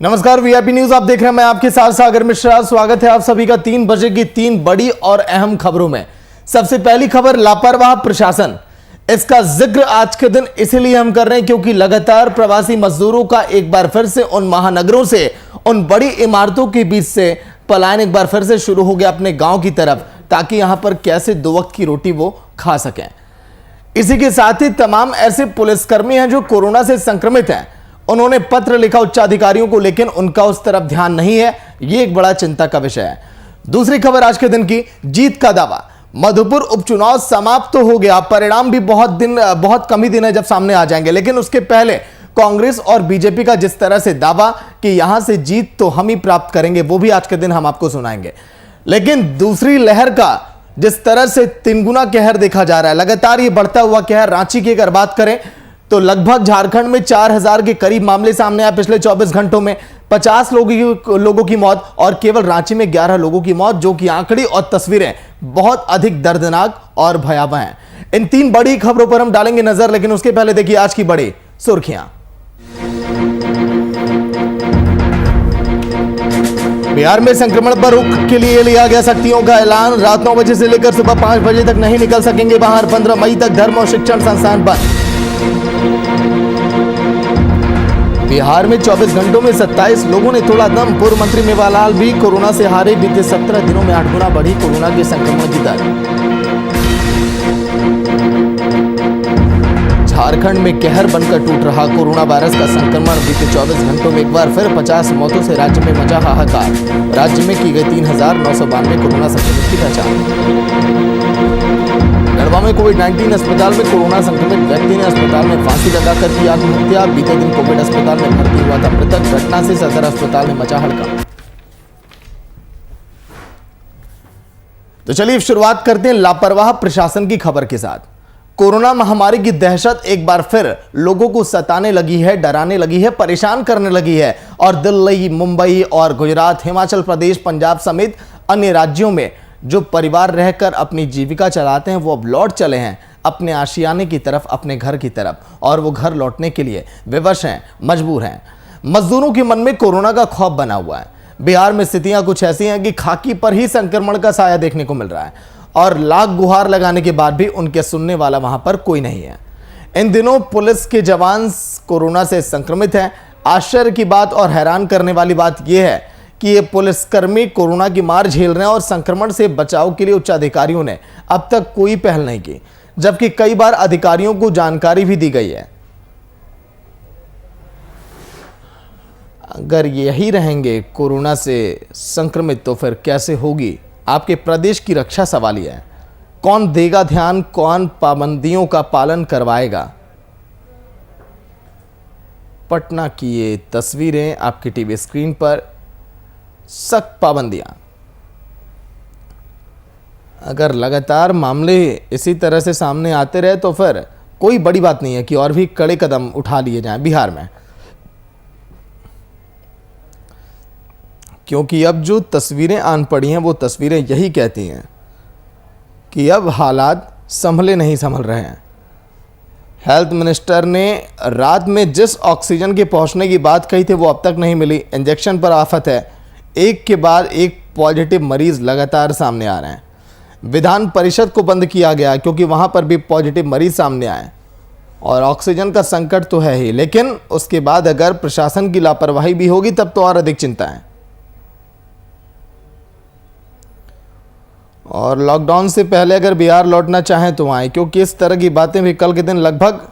नमस्कार, VIP news आप देख रहे हैं। मैं आपके साथ सागर मिश्रा। स्वागत है आप सभी का 3 बजे की 3 बड़ी और अहम खबरों में। सबसे पहली खबर, लापरवाह प्रशासन। इसका जिक्र आज के दिन इसलिए हम कर रहे हैं क्योंकि लगातार प्रवासी मजदूरों का एक बार फिर से उन महानगरों से, उन बड़ी इमारतों के बीच से पलायन एक बार फिर से शुरू हो गया अपने गांव की तरफ, ताकि यहां पर कैसे 2 वक्त की रोटी वो खा सकें। इसी के साथ ही तमाम ऐसे पुलिसकर्मी हैं जो कोरोना से संक्रमित हैं। उन्होंने पत्र लिखा उच्चाधिकारियों को, लेकिन उनका उस तरफ ध्यान नहीं है। यह एक बड़ा चिंता का विषय है। दूसरी खबर आज के दिन की, जीत का दावा। मधुपुर उपचुनाव समाप्त तो हो गया, परिणाम भी बहुत कम ही दिन है जब सामने आ जाएंगे, लेकिन उसके पहले कांग्रेस और बीजेपी का जिस तरह से दावा कि यहां से जीत तो हम ही प्राप्त करेंगे, वो भी आज के दिन हम आपको सुनाएंगे। लेकिन दूसरी लहर का जिस तरह से 3 गुना कहर देखा जा रहा है, लगातार ये बढ़ता हुआ कहर। रांची की अगर बात करें तो लगभग झारखंड में 4000 के करीब मामले सामने आए पिछले 24 घंटों में। 50 लोगों की मौत और केवल रांची में 11 लोगों की मौत, जो कि आंकड़े और तस्वीरें बहुत अधिक दर्दनाक और भयावह हैं। इन 3 बड़ी खबरों पर हम डालेंगे नजर, लेकिन उसके पहले देखिए आज की बड़ी सुर्खियां। बिहार में संक्रमण पर रोक के लिए लिया गया सख्तियों का ऐलान। रात 9 बजे से लेकर सुबह 5 बजे तक नहीं निकल सकेंगे बाहर। 15 मई तक धर्म और शिक्षण संस्थान बंद। बिहार में 24 घंटों में 27 लोगों ने तोड़ा दम। पूर्व मंत्री मेवालाल भी कोरोना से हारे। बीते 17 दिनों में 8 गुना बढ़ी कोरोना के संक्रमण की दर। झारखंड में कहर बनकर टूट रहा कोरोना वायरस का संक्रमण। बीते 24 घंटों में एक बार फिर 50 मौतों से राज्य में मचा हाहाकार। राज्य में की गई 3992 कोरोना संक्रमित की पहचान। गढ़वा में कोविड-19 अस्पताल में कोरोना संक्रमित व्यक्ति ने अस्पताल में फांसी लगाकर की आत्महत्या। बीते दिन कोविड अस्पताल में भर्ती हुआ था मृतक। घटना से सदर अस्पताल में मचा हड़कंप। तो चलिए शुरुआत करते हैं लापरवाह प्रशासन की खबर के साथ। कोरोना महामारी की दहशत एक बार फिर लोगों को सताने लगी है, डराने लगी है, परेशान करने लगी है। और दिल्ली, मुंबई और गुजरात, हिमाचल प्रदेश, पंजाब समेत अन्य राज्यों में जो परिवार रहकर अपनी जीविका चलाते हैं, वो अब लौट चले हैं अपने आशियाने की तरफ, अपने घर की तरफ। और वो घर लौटने के लिए विवश हैं, मजबूर हैं। मजदूरों के मन में कोरोना का खौफ बना हुआ है। बिहार में स्थितियां कुछ ऐसी हैं कि खाकी पर ही संक्रमण का साया देखने को मिल रहा है, और लाख गुहार लगाने के बाद भी उनके सुनने वाला वहां पर कोई नहीं है। इन दिनों पुलिस के जवान कोरोना से संक्रमित हैं। आश्चर्य की बात और हैरान करने वाली बात यह है कि ये पुलिसकर्मी कोरोना की मार झेल रहे हैं और संक्रमण से बचाव के लिए उच्चाधिकारियों ने अब तक कोई पहल नहीं की, जबकि कई बार अधिकारियों को जानकारी भी दी गई है। अगर यही रहेंगे कोरोना से संक्रमित तो फिर कैसे होगी आपके प्रदेश की रक्षा? सवाल यह है, कौन देगा ध्यान, कौन पाबंदियों का पालन करवाएगा? पटना की ये तस्वीरें आपकी टीवी स्क्रीन पर। सख्त पाबंदियां। अगर लगातार मामले इसी तरह से सामने आते रहे तो फिर कोई बड़ी बात नहीं है कि और भी कड़े कदम उठा लिए जाएं बिहार में, क्योंकि अब जो तस्वीरें आन पड़ी हैं वो तस्वीरें यही कहती हैं कि अब हालात संभले नहीं संभल रहे हैं। हेल्थ मिनिस्टर ने रात में जिस ऑक्सीजन के पहुंचने की बात कही थी वो अब तक नहीं मिली। इंजेक्शन पर आफत है। एक के बाद एक पॉजिटिव मरीज लगातार सामने आ रहे हैं। विधान परिषद को बंद किया गया क्योंकि वहां पर भी पॉजिटिव मरीज सामने आए। और ऑक्सीजन का संकट तो है ही, लेकिन उसके बाद अगर प्रशासन की लापरवाही भी होगी तब तो और अधिक चिंता है। और लॉकडाउन से पहले अगर बिहार लौटना चाहें तो आए, क्योंकि इस तरह की बातें भी कल के दिन लगभग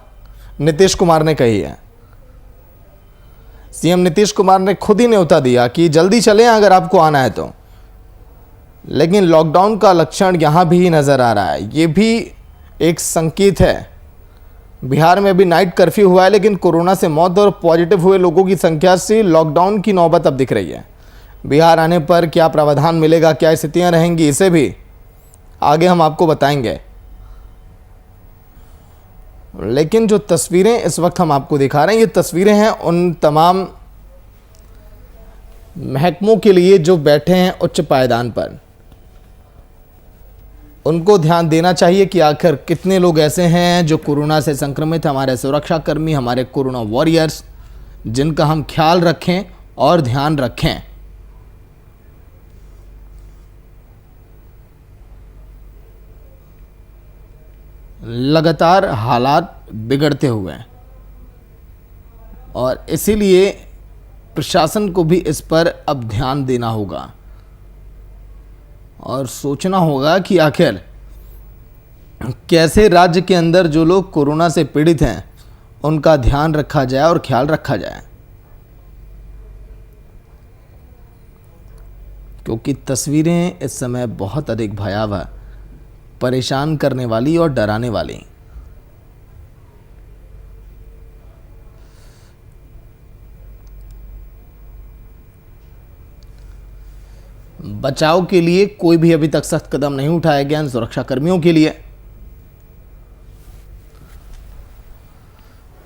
नीतीश कुमार ने कही है। सीएम नीतीश कुमार ने खुद ही न्योता दिया कि जल्दी चलें अगर आपको आना है तो। लेकिन लॉकडाउन का लक्षण यहां भी नजर आ रहा है। ये भी एक संकेत है। बिहार में अभी नाइट कर्फ्यू हुआ है, लेकिन कोरोना से मौत और पॉजिटिव हुए लोगों की संख्या से लॉकडाउन की नौबत अब दिख रही है। बिहार आने पर क्या प्रावधान मिलेगा, क्या स्थितियां रहेंगी, इसे भी आगे हम आपको बताएंगे। लेकिन जो तस्वीरें इस वक्त हम आपको दिखा रहे हैं, ये तस्वीरें हैं उन तमाम महकमों के लिए जो बैठे हैं उच्च पायदान पर। उनको ध्यान देना चाहिए कि आखिर कितने लोग ऐसे हैं जो कोरोना से संक्रमित, हमारे सुरक्षाकर्मी, हमारे कोरोना वॉरियर्स, जिनका हम ख्याल रखें और ध्यान रखें। लगातार हालात बिगड़ते हुए हैं और इसीलिए प्रशासन को भी इस पर अब ध्यान देना होगा और सोचना होगा कि आखिर कैसे राज्य के अंदर जो लोग कोरोना से पीड़ित हैं उनका ध्यान रखा जाए और ख्याल रखा जाए, क्योंकि तस्वीरें इस समय बहुत अधिक भयावह, परेशान करने वाली और डराने वाली। बचाव के लिए कोई भी अभी तक सख्त कदम नहीं उठाया गया इन सुरक्षा कर्मियों के लिए।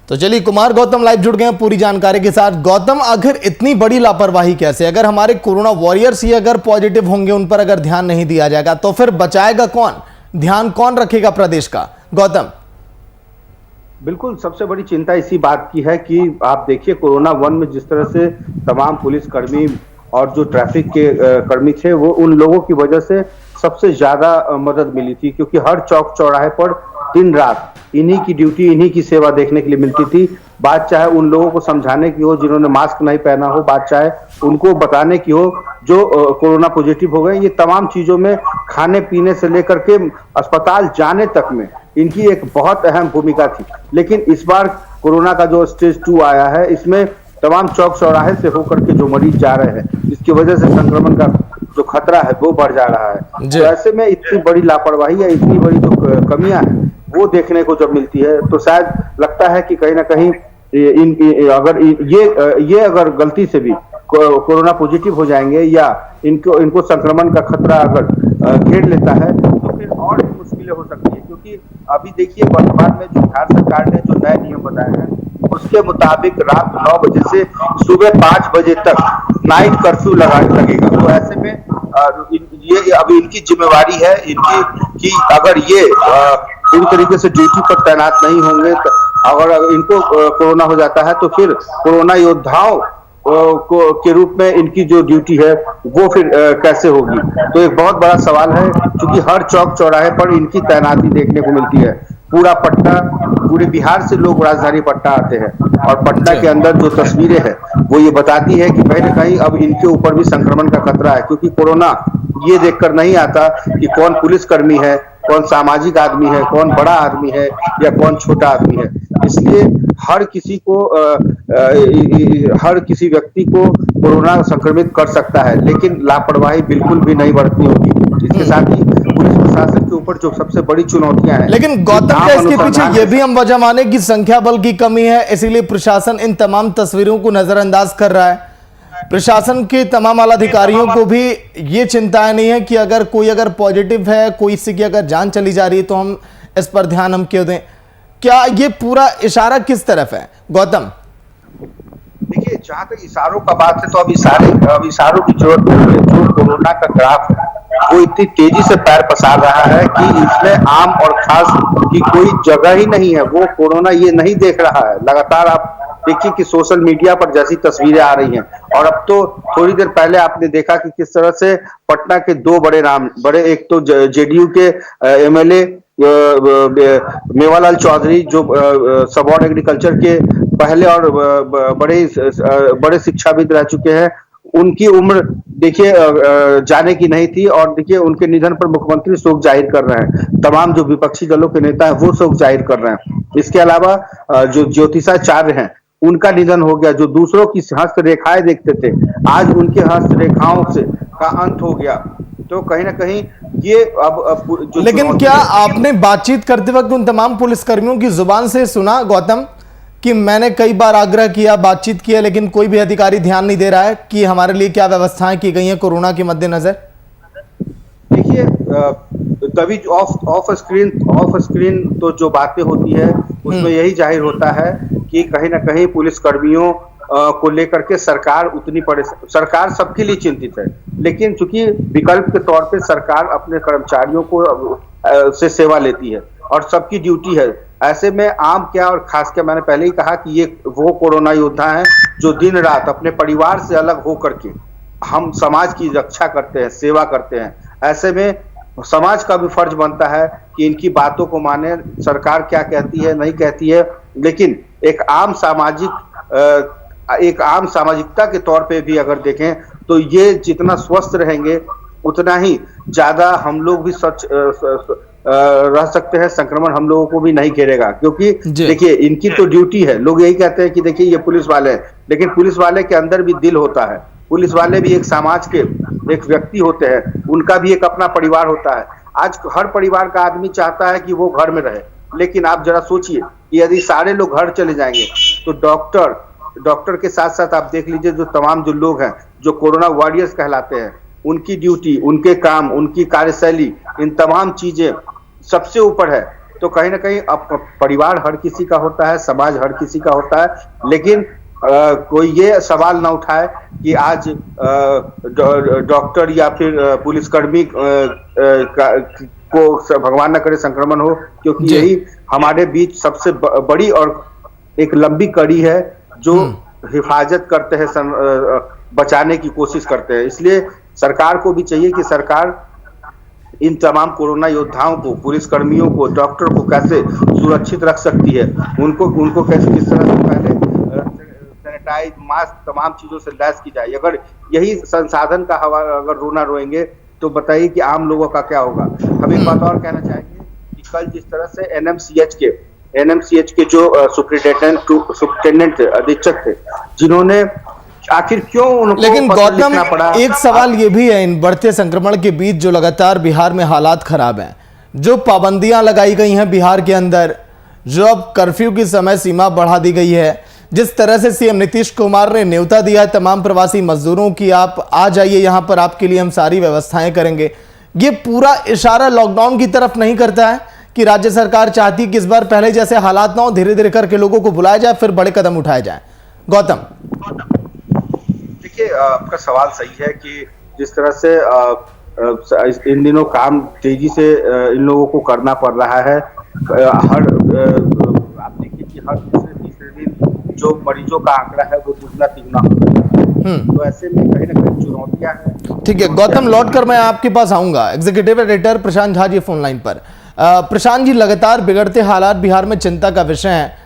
तो चलिए, कुमार गौतम लाइव जुड़ गए हैं पूरी जानकारी के साथ। गौतम, आखिर इतनी बड़ी लापरवाही कैसे? अगर हमारे कोरोना वॉरियर्स ही अगर पॉजिटिव होंगे, उन पर अगर ध्यान नहीं दिया जाएगा तो फिर बचाएगा कौन? ध्यान कौन रखेगा प्रदेश का? गौतम, बिल्कुल, सबसे बड़ी चिंता इसी बात की है कि आप देखिए कोरोना वन में जिस तरह से तमाम पुलिसकर्मी और जो ट्रैफिक के कर्मी थे, वो उन लोगों की वजह से सबसे ज्यादा मदद मिली थी, क्योंकि हर चौक चौराहे पर दिन रात इन्हीं की ड्यूटी, इन्हीं की सेवा देखने के लिए मिलती थी। बात चाहे उन लोगों को समझाने की हो जिन्होंने मास्क नहीं पहना हो, बात चाहे उनको बताने की हो जो कोरोना पॉजिटिव हो गए। ये तमाम चीजों में, खाने पीने से लेकर के अस्पताल जाने तक में इनकी एक बहुत अहम भूमिका थी। लेकिन इस बार कोरोना का जो स्टेज 2 आया है, इसमें तमाम चौक चौराहे से होकर के जो मरीज जा रहे हैं, जिसकी वजह से संक्रमण का जो खतरा है वो बढ़ जा रहा है। तो ऐसे में इतनी बड़ी लापरवाही या इतनी बड़ी जो कमियां हैं वो देखने को जब मिलती है, तो शायद लगता है कि कहीं ना कहीं ये अगर गलती से भी कोरोना पॉजिटिव हो जाएंगे या इनको संक्रमण का खतरा अगर घेर लेता है तो फिर और भी मुश्किलें हो सकती है। क्योंकि अभी देखिए वर्तमान में जो बिहार सरकार ने जो नए नियम बनाए हैं, उसके मुताबिक रात 9 बजे से सुबह 5 बजे तक नाइट कर्फ्यू लगेगा। तो ऐसे में ये अभी इनकी जिम्मेवारी है इनकी कि अगर ये पूरी तरीके से ड्यूटी पर तैनात नहीं होंगे, तो अगर इनको कोरोना हो जाता है तो फिर कोरोना योद्धाओं के रूप में इनकी जो ड्यूटी है वो फिर कैसे होगी। तो एक बहुत बड़ा सवाल है, क्योंकि हर चौक चौराहे पर इनकी तैनाती देखने को मिलती है। पूरा पटना, पूरे बिहार से लोग राजधानी पटना आते हैं और पटना के अंदर जो तस्वीरें हैं वो ये बताती है कि कहीं ना कहीं अब इनके ऊपर भी संक्रमण का खतरा है। क्योंकि कोरोना ये देखकर नहीं आता कि कौन पुलिसकर्मी है, कौन सामाजिक आदमी है, कौन बड़ा आदमी है या कौन छोटा आदमी है। इसलिए हर किसी व्यक्ति को कोरोना संक्रमित कर सकता है, लेकिन लापरवाही बिल्कुल भी नहीं बरतनी होगी। इसके साथ ही पुलिस प्रशासन के ऊपर जो सबसे बड़ी चुनौतियां हैं, लेकिन गौतम, क्या इसके पीछे ये भी हम वजह माने कि संख्या बल की कमी है, इसीलिए प्रशासन इन तमाम तस्वीरों को नजरअंदाज कर रहा है? प्रशासन के तमाम आला अधिकारियों को भी ये चिंताएं नहीं है कि अगर कोई पॉजिटिव है, कोई से की अगर जान चली जा रही है तो हम इस पर ध्यान हम क्यों दें? क्या ये पूरा इशारा किस तरफ है गौतम? देखिए, जहां तक इशारों का बात है तो अब इशारों की जरूरत नहीं है। जो कोरोना का ग्राफ है वो इतनी तेजी से पैर पसार रहा है कि इसमें आम और खास की कोई जगह ही नहीं है। वो कोरोना ये नहीं देख रहा है। लगातार आप देखिए कि सोशल मीडिया पर जैसी तस्वीरें आ रही हैं, और अब तो थोड़ी देर पहले आपने देखा कि किस तरह से पटना के दो बड़े एक तो जेडीयू के एमएलए मेवालाल चौधरी, जो सबॉर्ड एग्रीकल्चर के पहले और बड़े शिक्षाविद रह चुके हैं, उनकी उम्र देखिए जाने की नहीं थी, और देखिए उनके निधन पर मुख्यमंत्री शोक जाहिर कर रहे हैं। तमाम जो विपक्षी दलों के नेता हैं वो शोक जाहिर कर रहे हैं। इसके अलावा जो ज्योतिषाचार्य हैं उनका निधन हो गया। जो दूसरों की हस्तरेखाएं देखते थे, आज उनके हस्तरेखाओं से का अंत हो गया। तो कहीं ना कहीं ये अब जो, लेकिन क्या आपने बातचीत करते वक्त उन तमाम पुलिसकर्मियों की जुबान से सुना गौतम कि मैंने कई बार आग्रह किया, बातचीत किया, लेकिन कोई भी अधिकारी ध्यान नहीं दे रहा है कि हमारे लिए क्या व्यवस्थाएं की गई हैं कोरोना के मद्देनजर? देखिए, तभी ऑफ स्क्रीन तो जो बातें होती है उसमें यही जाहिर होता है कि कहीं ना कहीं पुलिस कर्मियों को लेकर के सरकार सबके लिए चिंतित है। लेकिन चूंकि विकल्प के तौर पे सरकार अपने कर्मचारियों को से सेवा लेती है, और सबकी ड्यूटी है। ऐसे में आम क्या और खास क्या, मैंने पहले ही कहा कि ये वो कोरोना योद्धा हैं जो दिन रात अपने परिवार से अलग हो करके हम समाज की रक्षा करते हैं, सेवा करते हैं। ऐसे में समाज का भी फर्ज बनता है कि इनकी बातों को माने। सरकार क्या कहती है नहीं कहती है, लेकिन एक आम सामाजिकता के तौर पे भी अगर देखें तो ये जितना स्वस्थ रहेंगे उतना ही ज्यादा हम लोग भी रह सकते हैं, संक्रमण हम लोगों को भी नहीं घेरेगा। क्योंकि देखिए इनकी तो ड्यूटी है। लोग यही कहते हैं कि देखिए ये पुलिस वाले हैं, लेकिन पुलिस वाले के अंदर भी दिल होता है। पुलिस वाले भी एक समाज के एक व्यक्ति होते हैं, उनका भी एक अपना परिवार होता है। आज हर परिवार का आदमी चाहता है कि वो घर में रहे, लेकिन आप जरा सोचिए कि यदि सारे लोग घर चले जाएंगे तो डॉक्टर के साथ साथ आप देख लीजिए जो तमाम जो लोग हैं जो कोरोना वॉरियर्स कहलाते हैं, उनकी ड्यूटी, उनके काम, उनकी कार्यशैली, इन तमाम चीजें सबसे ऊपर है। तो कहीं ना कहीं अब परिवार हर किसी का होता है, समाज हर किसी का होता है, लेकिन कोई ये सवाल ना उठाए कि आज डॉक्टर या फिर पुलिसकर्मी को भगवान न करे संक्रमण हो, क्योंकि यही हमारे बीच सबसे बड़ी और एक लंबी कड़ी है जो हिफाजत करते हैं, बचाने की कोशिश करते हैं। इसलिए सरकार को भी चाहिए कि सरकार इन तमाम कोरोना योद्धाओं को, पुलिसकर्मियों को, डॉक्टर को कैसे सुरक्षित रख सकती है, उनको कैसे किस तरह से पहले सैनिटाइज, मास्क, तमाम चीजों से लैस की जाए। अगर यही संसाधन का हवा अगर रोना रोएंगे तो बताइए कि आम लोगों का क्या होगा। हम एक बात और कहना चाहेंगे कि कल जिस तरह से एनएमसीएच के जो सुपरिटेंडेंट थे, अधीक्षक थे, जिन्होंने आखिर क्यों उनको लेकिन गौतम पड़ा। एक सवाल ये भी है, इन बढ़ते संक्रमण के बीच जो लगातार बिहार में हालात खराब हैं, जो पाबंदियां लगाई गई हैं बिहार के अंदर, जो अब कर्फ्यू की समय सीमा बढ़ा दी गई है, जिस तरह से सीएम नीतीश कुमार ने न्योता दिया है तमाम प्रवासी मजदूरों की, आप आ जाइए यहां पर, आपके लिए हम सारी व्यवस्थाएं करेंगे, ये पूरा इशारा लॉकडाउन की तरफ नहीं करता है कि राज्य सरकार चाहती कि इस बार पहले जैसे हालात ना हो, धीरे धीरे करके लोगों को बुलाया जाए, फिर बड़े कदम उठाए जाए? गौतम, देखिए आपका सवाल सही है कि जिस तरह से इन दिनों काम तेजी से इन लोगों को करना पड़ रहा है, आप देखिए कि हर दूसरे तीसरे दिन जो मरीजों का आंकड़ा है वो दुगना तिगुना हो रहा है। तो ऐसे में कहीं ना कहीं चुनौतियां हैं। ठीक है गौतम, लौट कर मैं आपके पास आऊंगा। एग्जीक्यूटिव एडिटर प्रशांत झा जी फोन लाइन पर। प्रशांत जी, लगातार बिगड़ते हालात बिहार में चिंता का विषय है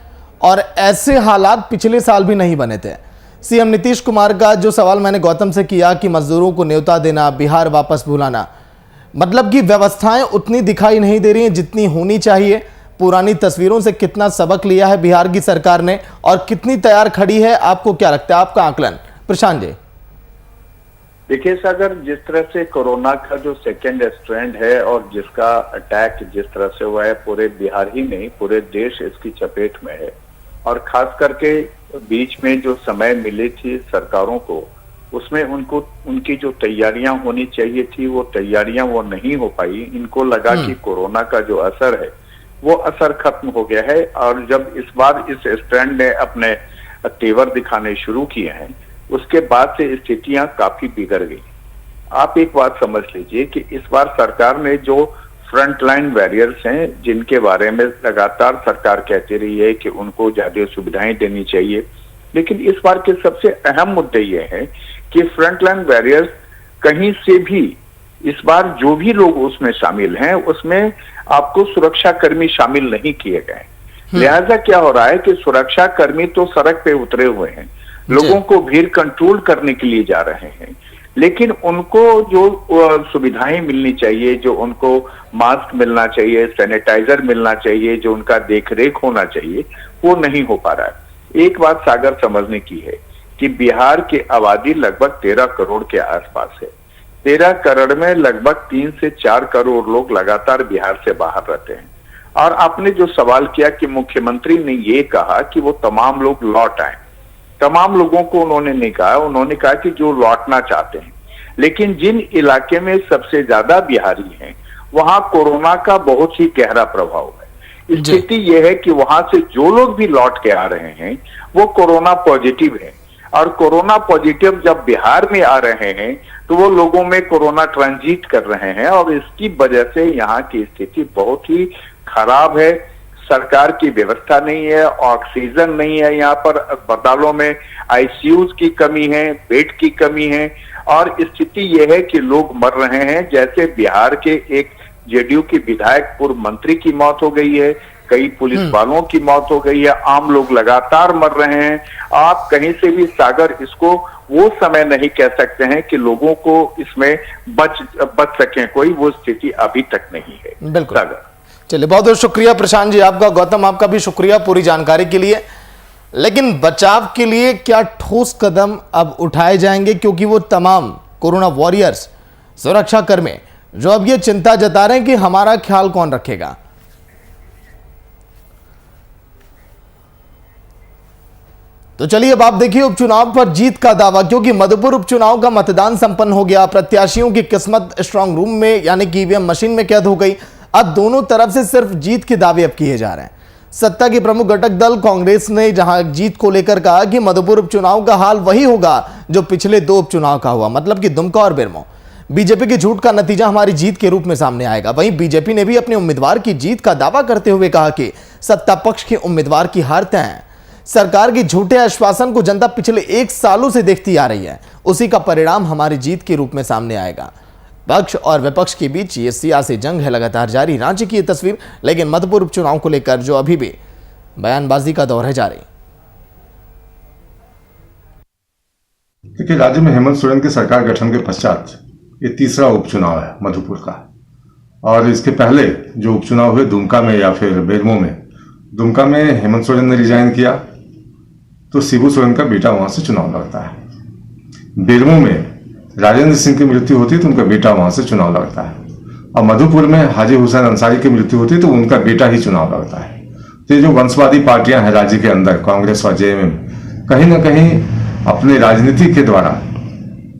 और ऐसे हालात पिछले साल भी नहीं बने थे। सीएम नीतीश कुमार का जो सवाल मैंने गौतम से किया कि मजदूरों को न्योता देना, बिहार वापस बुलाना, मतलब कि व्यवस्थाएं उतनी दिखाई नहीं दे रही हैं जितनी होनी चाहिए। पुरानी तस्वीरों से कितना सबक लिया है बिहार की सरकार ने और कितनी तैयार खड़ी है, आपको क्या लगता है, आपका आकलन? प्रशांत जी। देखिए सागर, जिस तरह से कोरोना का जो सेकेंड स्ट्रैंड है और जिसका अटैक जिस तरह से हुआ है, पूरे बिहार ही नहीं पूरे देश इसकी चपेट में है। और खास करके बीच में जो समय मिली थी सरकारों को, उसमें उनकी जो तैयारियां होनी चाहिए थी वो तैयारियां वो नहीं हो पाई। इनको लगा कि कोरोना का जो असर है वो असर खत्म हो गया है। और जब इस बार इस स्ट्रैंड ने अपने तेवर दिखाने शुरू किए हैं, उसके बाद से स्थितियां काफी बिगड़ गई। आप एक बात समझ लीजिए कि इस बार सरकार ने जो फ्रंटलाइन वॉरियर्स हैं, जिनके बारे में लगातार सरकार कहती रही है कि उनको ज्यादा सुविधाएं देनी चाहिए, लेकिन इस बार के सबसे अहम मुद्दे ये हैं कि फ्रंटलाइन वॉरियर्स कहीं से भी इस बार जो भी लोग उसमें शामिल हैं उसमें आपको सुरक्षा कर्मी शामिल नहीं किए गए। लिहाजा क्या हो रहा है कि सुरक्षा कर्मी तो सड़क पे उतरे हुए हैं, लोगों को भीड़ कंट्रोल करने के लिए जा रहे हैं, लेकिन उनको जो सुविधाएं मिलनी चाहिए, जो उनको मास्क मिलना चाहिए, सैनिटाइजर मिलना चाहिए, जो उनका देखरेख होना चाहिए, वो नहीं हो पा रहा है। एक बात सागर समझने की है कि बिहार की आबादी लगभग 13 करोड़ के आसपास है। 13 करोड़ में लगभग 3 से 4 करोड़ लोग लगातार बिहार से बाहर रहते हैं। और आपने जो सवाल किया कि मुख्यमंत्री ने ये कहा कि वो तमाम लोग लौट आए, तमाम लोगों को उन्होंने नहीं कहा, उन्होंने कहा कि जो लौटना चाहते हैं। लेकिन जिन इलाके में सबसे ज्यादा बिहारी हैं वहां कोरोना का बहुत ही गहरा प्रभाव है। स्थिति यह है कि वहां से जो लोग भी लौट के आ रहे हैं वो कोरोना पॉजिटिव है, और कोरोना पॉजिटिव जब बिहार में आ रहे हैं तो वो लोगों में कोरोना ट्रांजिट कर रहे हैं, और इसकी वजह से यहाँ की स्थिति बहुत ही खराब है, सरकार की व्यवस्था नहीं है, ऑक्सीजन नहीं है, यहाँ पर अस्पतालों में आईसीयूज की कमी है, बेड की कमी है, और स्थिति यह है कि लोग मर रहे हैं। जैसे बिहार के एक जेडीयू की विधायक पूर्व मंत्री की मौत हो गई है, कई पुलिस वालों की मौत हो गई है, आम लोग लगातार मर रहे हैं। आप कहीं से भी सागर इसको वो समय नहीं कह सकते हैं कि लोगों को इसमें बच सके कोई, वो स्थिति अभी तक नहीं है। बिल्कुल। सागर, चलिए, बहुत बहुत शुक्रिया प्रशांत जी आपका। गौतम, आपका भी शुक्रिया पूरी जानकारी के लिए। लेकिन बचाव के लिए क्या ठोस कदम अब उठाए जाएंगे, क्योंकि वो तमाम कोरोना वॉरियर्स, सुरक्षा कर्मी जो अब ये चिंता जता रहे हैं कि हमारा ख्याल कौन रखेगा। तो चलिए अब आप देखिए उपचुनाव पर जीत का दावा, क्योंकि मधुपुर उपचुनाव का मतदान संपन्न हो गया। प्रत्याशियों की किस्मत स्ट्रांग रूम में यानी कि ईवीएम मशीन में कैद हो गई। अब दोनों तरफ से सिर्फ जीत के दावे अब किए जा रहे हैं। सत्ता की प्रमुख घटक दल कांग्रेस ने जहां जीत को लेकर कहा कि मधुपुर उपचुनाव का हाल वही होगा जो पिछले 2 उपचुनाव का हुआ, मतलब कि दुमका और बेरमो। बीजेपी के झूठ का नतीजा हमारी जीत के रूप में सामने आएगा। वहीं बीजेपी ने भी अपने उम्मीदवार की जीत का दावा करते हुए कहा कि सत्ता पक्ष के उम्मीदवार की हार तय है। सरकार की झूठे आश्वासन को जनता पिछले 1 सालों से देखती आ रही है, उसी का परिणाम हमारी जीत के रूप में सामने आएगा। पक्ष और विपक्ष के बीच ये सियासी जंग है लगातार जारी। रांची की ये तस्वीर, लेकिन मधुपुर उपचुनाव को लेकर जो अभी भी बयानबाजी का दौर है जारी। देखिए, राज्य में हेमंत सोरेन की सरकार गठन के पश्चात ये तीसरा उपचुनाव है मधुपुर का। और इसके पहले जो उपचुनाव हुए दुमका में या फिर बेरमो में, दुमका में हेमंत सोरेन ने रिजाइन किया तो शिबू सोरेन का बेटा वहां से चुनाव लड़ता है। बेरमो में राजेंद्र सिंह की मृत्यु होती है तो उनका बेटा वहां से चुनाव लड़ता है। और मधुपुर में हाजी हुसैन अंसारी की मृत्यु होती है तो उनका बेटा ही चुनाव लड़ता है। तो ये जो वंशवादी पार्टियां हैं राज्य के अंदर, कांग्रेस और जेएमएम, कहीं ना कहीं अपने राजनीति के द्वारा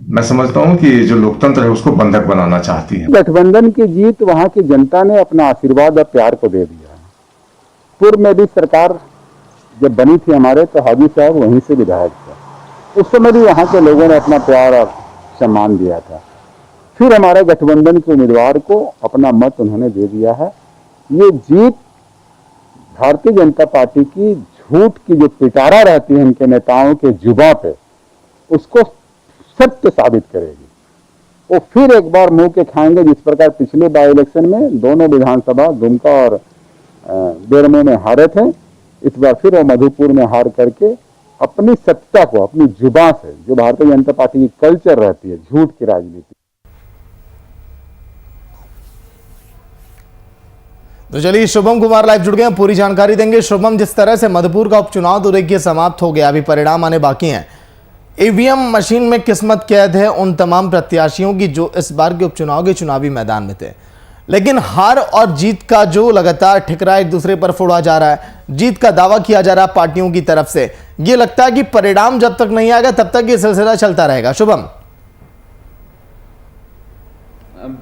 मैं समझता हूं कि जो लोकतंत्र है उसको बंधक बनाना चाहती है। गठबंधन की जीत वहां की जनता ने अपना आशीर्वाद और प्यार को दे दिया। पूर्व में भी सरकार जब बनी थी हमारे, तो हाजी साहब वहीं से विधायक थे। उस समय भी वहां के लोगों ने अपना प्यार और सम्मान दिया था। फिर हमारे गठबंधन के उम्मीदवार को अपना मत उन्होंने दे दिया है। ये जीत भारतीय जनता पार्टी की झूठ की जो पिटारा रहती है इनके नेताओं के जुबां पे, उसको सत्य साबित करेगी। वो फिर एक बार मुंह के खाएंगे, जिस प्रकार पिछले बाई इलेक्शन में दोनों विधानसभा दुमका और बेरमो में हारे थे, इस बार फिर वो मधुपुर में हार करके अपनी सत्ता को अपनी जुबान से, जो भारतीय जनता पार्टी की कल्चर रहती है झूठ की राजनीति। तो चलिए, शुभम कुमार लाइव जुड़ गए हैं, पूरी जानकारी देंगे। शुभम, जिस तरह से मधुपुर का उपचुनाव तो देखिए समाप्त हो गया, अभी परिणाम आने बाकी हैं। ईवीएम मशीन में किस्मत कैद है उन तमाम प्रत्याशियों की जो इस बार के उपचुनाव के चुनावी मैदान में थे। लेकिन हार और जीत का जो लगातार ठिकरा एक दूसरे पर फोड़ा जा रहा है, जीत का दावा किया जा रहा है पार्टियों की तरफ से, ये लगता है कि परिणाम जब तक नहीं आएगा तब तक ये सिलसिला चलता रहेगा। शुभम,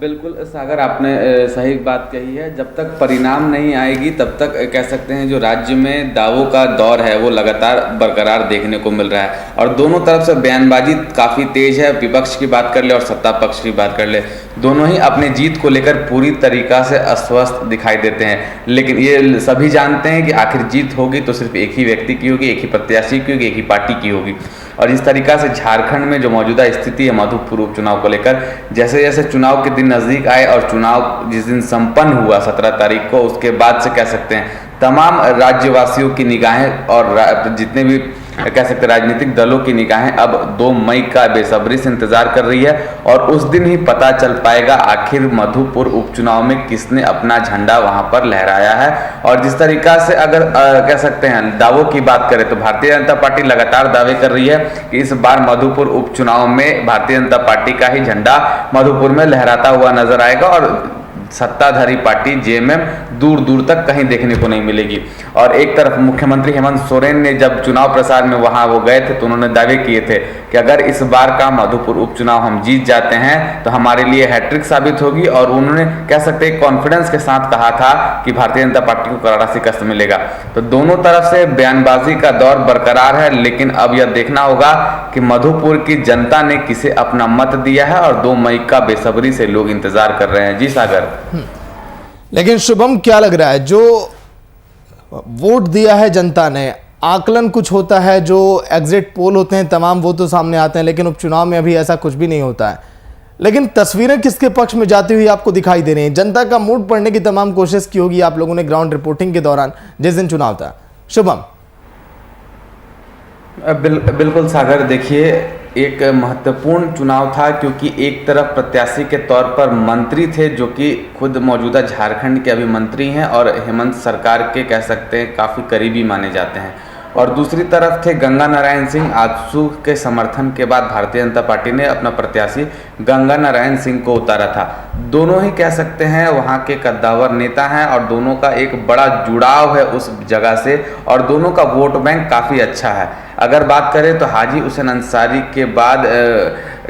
बिल्कुल सागर, आपने सही बात कही है। जब तक परिणाम नहीं आएगी तब तक कह सकते हैं जो राज्य में दावों का दौर है वो लगातार बरकरार देखने को मिल रहा है। और दोनों तरफ से बयानबाजी काफ़ी तेज है। विपक्ष की बात कर ले और सत्ता पक्ष की बात कर ले, दोनों ही अपनी जीत को लेकर पूरी तरीका से अस्वस्थ दिखाई देते हैं। लेकिन ये सभी जानते हैं कि आखिर जीत होगी तो सिर्फ एक ही व्यक्ति की होगी, एक ही प्रत्याशी की होगी, एक ही पार्टी की होगी। और इस तरीका से झारखंड में जो मौजूदा स्थिति है मधुपुर उपचुनाव को लेकर, जैसे जैसे चुनाव के दिन नज़दीक आए और चुनाव जिस दिन संपन्न हुआ 17 तारीख को, उसके बाद से कह सकते हैं तमाम राज्यवासियों की निगाहें और जितने भी कह सकते हैं राजनीतिक दलों की निगाहें अब 2 मई का बेसब्री से इंतजार कर रही है। और उस दिन ही पता चल पाएगा आखिर मधुपुर उपचुनाव में किसने अपना झंडा वहां पर लहराया है। और जिस तरीका से अगर कह सकते हैं दावों की बात करें तो भारतीय जनता पार्टी लगातार दावे कर रही है कि इस बार मधुपुर उपचुनाव में भारतीय जनता पार्टी का ही झंडा मधुपुर में लहराता हुआ नजर आएगा और सत्ताधारी पार्टी जेएमएम दूर दूर तक कहीं देखने को नहीं मिलेगी। और एक तरफ मुख्यमंत्री हेमंत सोरेन ने जब चुनाव प्रचार में वहां वो गए थे तो उन्होंने दावे किए थे कि अगर इस बार का मधुपुर उपचुनाव हम जीत जाते हैं तो हमारे लिए हैट्रिक साबित होगी। और उन्होंने कह सकते हैं कॉन्फिडेंस के साथ कहा था कि भारतीय जनता पार्टी को करारा शिकस्त मिलेगा। तो दोनों तरफ से बयानबाजी का दौर बरकरार है, लेकिन अब यह देखना होगा कि मधुपुर की जनता ने किसे अपना मत दिया है और 2 मई का बेसब्री से लोग इंतजार कर रहे हैं। जी सागर। लेकिन शुभम, क्या लग रहा है, जो वोट दिया है जनता ने, आकलन कुछ होता है, जो एग्जिट पोल होते हैं तमाम वो तो सामने आते हैं, लेकिन उपचुनाव में अभी ऐसा कुछ भी नहीं होता है। लेकिन तस्वीरें किसके पक्ष में जाती हुई आपको दिखाई दे रही हैं? जनता का मूड पढ़ने की तमाम कोशिश की होगी आप लोगों ने ग्राउंड रिपोर्टिंग के दौरान जिस दिन चुनाव था। शुभम। बिल्कुल सागर, देखिए एक महत्वपूर्ण चुनाव था, क्योंकि एक तरफ प्रत्याशी के तौर पर मंत्री थे जो कि खुद मौजूदा झारखंड के अभी मंत्री हैं और हेमंत सरकार के कह सकते हैं काफ़ी करीबी माने जाते हैं, और दूसरी तरफ थे गंगा नारायण सिंह। आजसू के समर्थन के बाद भारतीय जनता पार्टी ने अपना प्रत्याशी गंगा नारायण सिंह को उतारा था। दोनों ही कह सकते हैं वहाँ के कद्दावर नेता हैं और दोनों का एक बड़ा जुड़ाव है उस जगह से, और दोनों का वोट बैंक काफ़ी अच्छा है। अगर बात करें तो हाजी हुसैन अंसारी के बाद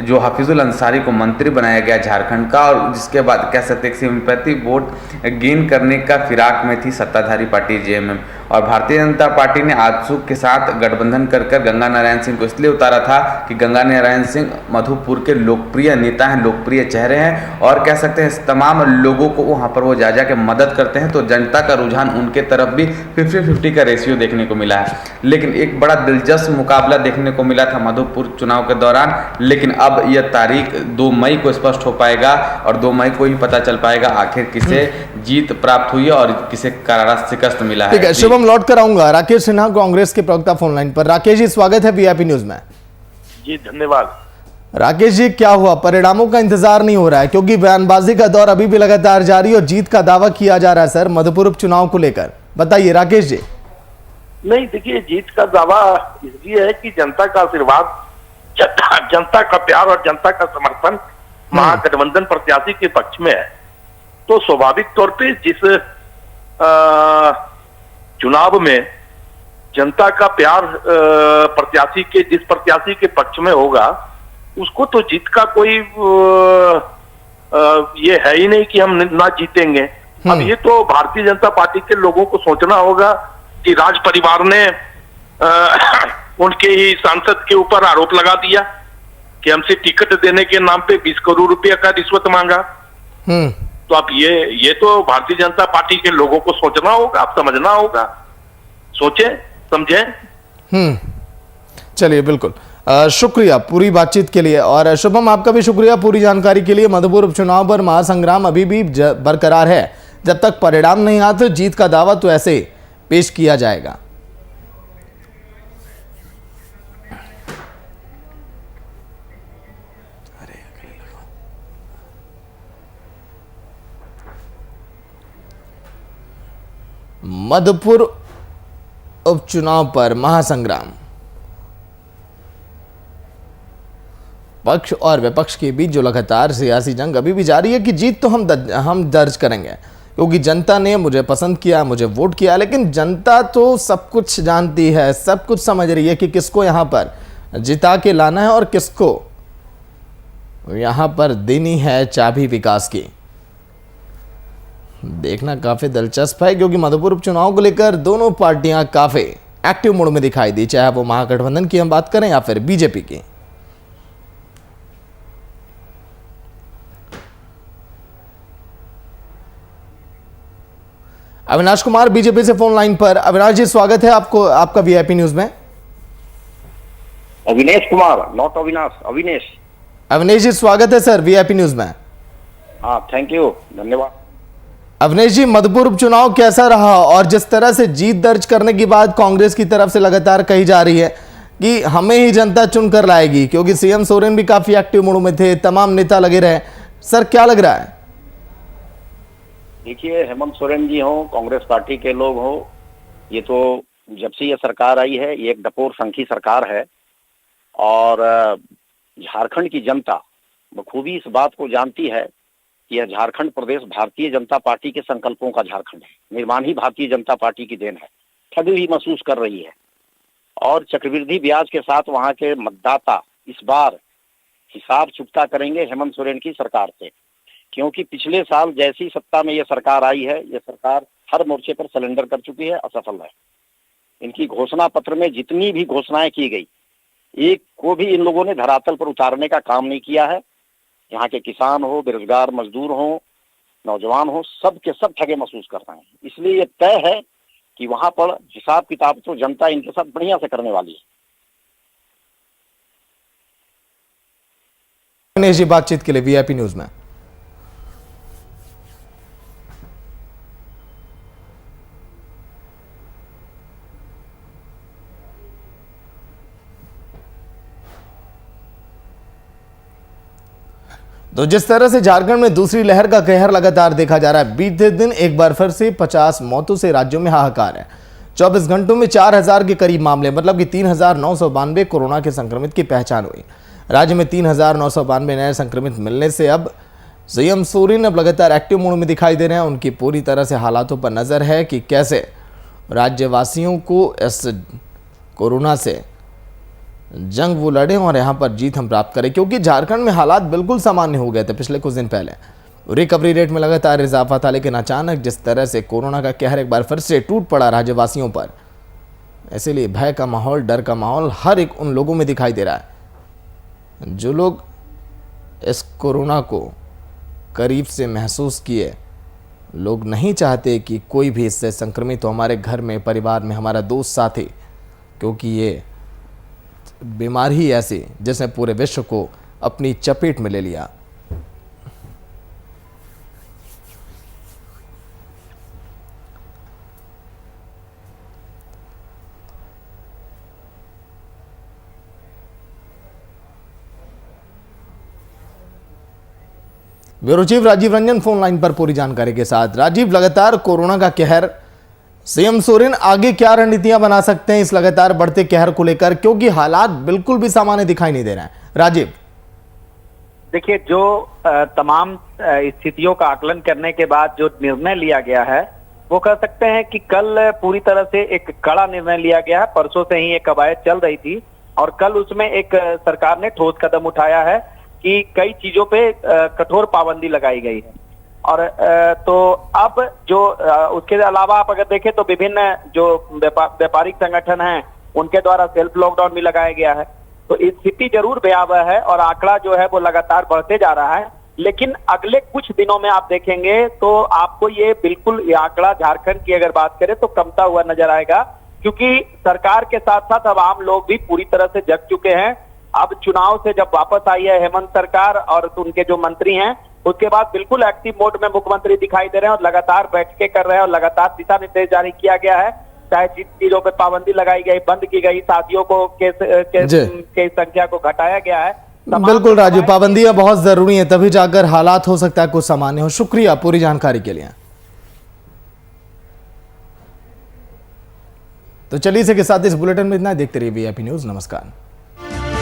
जो हफीजुल अंसारी को मंत्री बनाया गया झारखंड का, और जिसके बाद कह सकते हैं सिंपैथी वोट गेन करने का फिराक में थी सत्ताधारी पार्टी जेएमएम, और भारतीय जनता पार्टी ने आजसू के साथ गठबंधन कर गंगा नारायण सिंह को इसलिए उतारा था कि गंगा नारायण सिंह मधुपुर के लोकप्रिय नेता हैं, लोकप्रिय चेहरे हैं, और कह सकते हैं तमाम लोगों को वहाँ पर वो जा के मदद करते हैं, तो जनता का रुझान उनके तरफ भी 50-50 का रेशियो देखने को मिला है। लेकिन एक बड़ा दिलचस्प मुकाबला देखने को मिला था मधुपुर चुनाव के दौरान, लेकिन अब यह तारीख 2 मई को स्पष्ट हो पाएगा, और 2 मई को ही पता चल पाएगा आखिर किसे जीत प्राप्त हुई है और किसे करारा शिकस्त मिला है। ठीक है शुभम, लौट कर आऊंगा। राकेश सिन्हा कांग्रेस के प्रवक्ता फोन लाइन पर। राकेश जी, स्वागत है वीआईपी न्यूज में। जी धन्यवाद। राकेश जी, क्या हुआ? परिणामों का इंतजार नहीं हो रहा है, क्योंकि बयानबाजी का दौर अभी भी लगातार जारी और जीत का दावा किया जा रहा है सर मधुपुर उपचुनाव को लेकर, बताइए राकेश जी। नहीं, देखिए जीत का दावा इसलिए है कि जनता का आशीर्वाद, जनता का प्यार और जनता का समर्थन महागठबंधन प्रत्याशी के पक्ष में है। तो स्वाभाविक तौर पे जिस चुनाव में जनता का प्यार प्रत्याशी के, जिस प्रत्याशी के पक्ष में होगा, उसको तो जीत का कोई ये है ही नहीं कि हम ना जीतेंगे। अब ये तो भारतीय जनता पार्टी के लोगों को सोचना होगा कि राज परिवार ने उनके ही सांसद के ऊपर आरोप लगा दिया कि हमसे टिकट देने के नाम पे 20 करोड़ रुपया का रिश्वत मांगा। तो अब ये तो भारतीय जनता पार्टी के लोगों को सोचना होगा, आप समझना होगा, सोचें समझें। चलिए, बिल्कुल शुक्रिया पूरी बातचीत के लिए, और शुभम आपका भी शुक्रिया पूरी जानकारी के लिए। मधुपुर उपचुनाव पर महासंग्राम अभी भी बरकरार है, जब तक परिणाम नहीं आते जीत का दावा तो ऐसे पेश किया जाएगा। मधुपुर उपचुनाव पर महासंग्राम, पक्ष और विपक्ष के बीच जो लगातार सियासी जंग अभी भी जारी है कि जीत तो हम दर्ज करेंगे, क्योंकि जनता ने मुझे पसंद किया, मुझे वोट किया। लेकिन जनता तो सब कुछ जानती है, सब कुछ समझ रही है कि किसको यहां पर जिता के लाना है और किसको यहां पर देनी है चाबी विकास की। देखना काफी दिलचस्प है, क्योंकि मधुपुर उपचुनाव को लेकर दोनों पार्टियां काफी एक्टिव मोड में दिखाई दी, चाहे वो महागठबंधन की हम बात करें या फिर बीजेपी की। अविनाश कुमार बीजेपी से फोन लाइन पर। अविनाश जी, स्वागत है आपको, आपका वीआईपी न्यूज में। अविनेश कुमार, नॉट अविनाश, अविनेश। अविनेश जी, स्वागत है सर वीआईपी न्यूज में। हाँ, थैंक यू, धन्यवाद। अविनेश जी, मधुपुर उपचुनाव कैसा रहा, और जिस तरह से जीत दर्ज करने के बाद कांग्रेस की तरफ से लगातार कही जा रही है कि हमें ही जनता चुनकर लाएगी, क्योंकि सीएम सोरेन भी काफी एक्टिव मोड में थे, तमाम नेता लगे रहे, सर क्या लग रहा है? देखिए, हेमंत सोरेन जी हो, कांग्रेस पार्टी के लोग हो, ये तो जब से ये सरकार आई है ये एक डपोर संखी सरकार है, और झारखंड की जनता बखूबी इस बात को जानती है कि यह झारखंड प्रदेश भारतीय जनता पार्टी के संकल्पों का झारखंड है, निर्माण ही भारतीय जनता पार्टी की देन है। ठगी भी महसूस कर रही है, और चक्रवृद्धि ब्याज के साथ वहां के मतदाता इस बार हिसाब चुकता करेंगे हेमंत सोरेन की सरकार से, क्योंकि पिछले साल जैसी सत्ता में यह सरकार आई है, यह सरकार हर मोर्चे पर सिलेंडर कर चुकी है, असफल है। इनकी घोषणा पत्र में जितनी भी घोषणाएं की गई, एक को भी इन लोगों ने धरातल पर उतारने का काम नहीं किया है। यहाँ के किसान हो, बेरोजगार मजदूर हो, नौजवान हो, सब के सब ठगे महसूस कर रहे हैं। इसलिए ये तय है कि वहां पर हिसाब किताब तो जनता इनके साथ बढ़िया से करने वाली है। गणेश जी बातचीत के लिए वीआईपी न्यूज में। तो जिस तरह से झारखंड में दूसरी लहर का कहर लगातार देखा जा रहा है, बीते दिन एक बार फिर से 50 मौतों से राज्यों में हाहाकार है। 24 घंटों में 4000 के करीब मामले, मतलब कि 3992 कोरोना के संक्रमित की पहचान हुई। राज्य में 3992 नए संक्रमित मिलने से अब सीएम सोरेन अब लगातार एक्टिव मोड में दिखाई दे रहे हैं। उनकी पूरी तरह से हालातों पर नजर है कि कैसे राज्यवासियों को इस कोरोना से जंग वो लड़े और यहाँ पर जीत हम प्राप्त करें, क्योंकि झारखंड में हालात बिल्कुल सामान्य हो गए थे पिछले कुछ दिन पहले। रिकवरी रेट में लगातार इजाफा था, लेकिन अचानक जिस तरह से कोरोना का कहर एक बार फिर से टूट पड़ा राज्यवासियों पर, इसीलिए भय का माहौल, डर का माहौल हर एक उन लोगों में दिखाई दे रहा है जो लोग इस कोरोना को करीब से महसूस किए। लोग नहीं चाहते कि कोई भी इससे संक्रमित हो हमारे घर में, परिवार में, हमारा दोस्त, साथी, क्योंकि ये बीमारी ही ऐसी जिसने पूरे विश्व को अपनी चपेट में ले लिया। Bureau chief Rajiv Ranjan phone line पर पूरी जानकारी के साथ। राजीव, लगातार कोरोना का कहर, सीएम सोरेन आगे क्या रणनीतियां बना सकते हैं इस लगातार बढ़ते कहर को लेकर, क्योंकि हालात बिल्कुल भी सामान्य दिखाई नहीं दे रहे हैं। राजीव, देखिए, जो तमाम स्थितियों का आकलन करने के बाद जो निर्णय लिया गया है, वो कह सकते हैं कि कल पूरी तरह से एक कड़ा निर्णय लिया गया है। परसों से ही एक कवायद चल रही थी और कल उसमें एक सरकार ने ठोस कदम उठाया है कि कई चीजों पे कठोर पाबंदी लगाई गई है। और तो अब जो उसके अलावा आप अगर देखें तो विभिन्न जो व्यापारिक संगठन हैं उनके द्वारा सेल्फ लॉकडाउन भी लगाया गया है। तो स्थिति जरूर भयावह है और आंकड़ा जो है वो लगातार बढ़ते जा रहा है, लेकिन अगले कुछ दिनों में आप देखेंगे तो आपको ये बिल्कुल ये आंकड़ा झारखंड की अगर बात करें तो कमता हुआ नजर आएगा, क्योंकि सरकार के साथ साथ अब आम लोग भी पूरी तरह से जग चुके हैं। अब चुनाव से जब वापस आई है हेमंत सरकार और उनके जो मंत्री हैं, उसके बाद बिल्कुल एक्टिव मोड में मुख्यमंत्री दिखाई दे रहे हैं और लगातार बैठकें कर रहे हैं और लगातार दिशा निर्देश जारी किया गया है। चाहे जिन चीजों पे पाबंदी लगाई गई, बंद की गई, शादियों को के संख्या को घटाया गया है। बिल्कुल राजू, पाबंदियां बहुत जरूरी है, तभी जाकर हालात हो सकता है कुछ सामान्य हो। शुक्रिया पूरी जानकारी के लिए। तो चलिए इसी के साथ इस बुलेटिन में इतना। देखते रहिए वीआईपी न्यूज। नमस्कार।